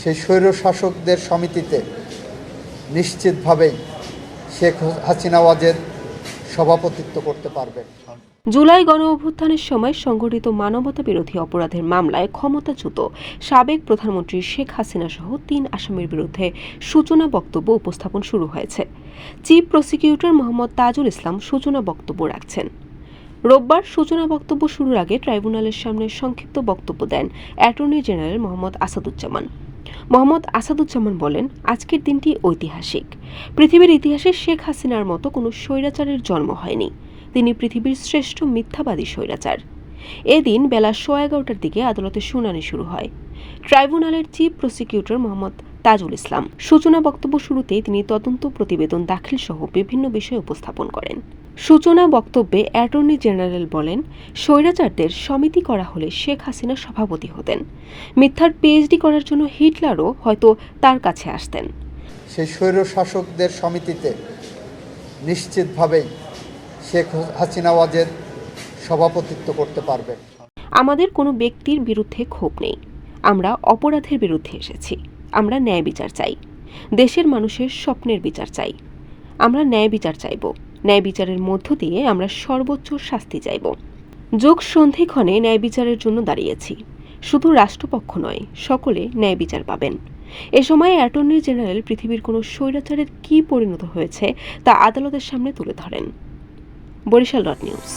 সেই স্বৈরশাসকদের সমিতিতে নিশ্চিতভাবেই শেখ হাসিনা ওয়াজেদ সভাপতিত্ব করতে পারবেন। জুলাই গণঅভ্যুত্থানের সময় সংঘটিত মানবতা বিরোধী অপরাধের মামলায় ক্ষমতাচ্যুত সাবেক প্রধানমন্ত্রী শেখ হাসিনা সহ ৩ আসামির বিরুদ্ধে সূচনা বক্তব্য উপস্থাপন শুরু হয়েছে। চিফ প্রসিকিউটর মোহাম্মদ তাজুল ইসলাম সূচনা বক্তব্য রাখছেন। রোববার সূচনা বক্তব্য শুরুর আগে ট্রাইব্যুনালের সামনে সংক্ষিপ্ত বক্তব্য দেন অ্যাটর্নি জেনারেল মোহাম্মদ আসাদুজ্জামান। মোহাম্মদ আসাদুজ্জামান বলেন, আজকের দিনটি ঐতিহাসিক। পৃথিবীর ইতিহাসে শেখ হাসিনার মতো কোনো স্বৈরাচারের জন্ম হয়নি। তিনি পৃথিবীর শ্রেষ্ঠ মিথ্যাবাদী স্বৈরাচার। এদিন বেলা 11:15টার দিকে আদালতে শুনানি শুরু হয়। ট্রাইব্যুনালের চিফ প্রসিকিউটর মোহাম্মদ তাজুল ইসলাম সূচনা বক্তব্য শুরুতেই তিনি তদন্ত প্রতিবেদন দাখিল সহ বিভিন্ন বিষয় উপস্থাপন করেন। সূচনা বক্তব্যে অ্যাটর্নি জেনারেল বলেন, স্বৈরাচারদের সমিতি করা হলে শেখ হাসিনা সভাপতি হতেন। মিথ্যার পিএইচডি করার জন্য হিটলারও হয়তো তার কাছে আসতেন। সেই স্বৈরশাসকদের সমিতিতে নিশ্চিতভাবেই শেখ হাসিনা ওয়াজেদ সভাপতিত্ব করতে পারবেন। আমাদের কোনো ব্যক্তির বিরুদ্ধে ক্ষোভ নেই। আমরা অপরাধের বিরুদ্ধে এসেছি। আমরা ন্যায় বিচার চাই। দেশের মানুষের স্বপ্নের বিচার চাই। আমরা ন্যায় বিচার চাইব। ন্যায় বিচারের মধ্য দিয়ে আমরা সর্বোচ্চ শাস্তি চাইব। যোগ সন্ধিক্ষণে ন্যায় বিচারের জন্য দাঁড়িয়েছি। শুধু রাষ্ট্রপক্ষ নয়, সকলে ন্যায় বিচার পাবেন। এ সময় অ্যাটর্নি জেনারেল পৃথিবীর কোনো স্বৈরাচারের কী পরিণত হয়েছে তা আদালতের সামনে তুলে ধরেন। বরিশাল.নিউজ।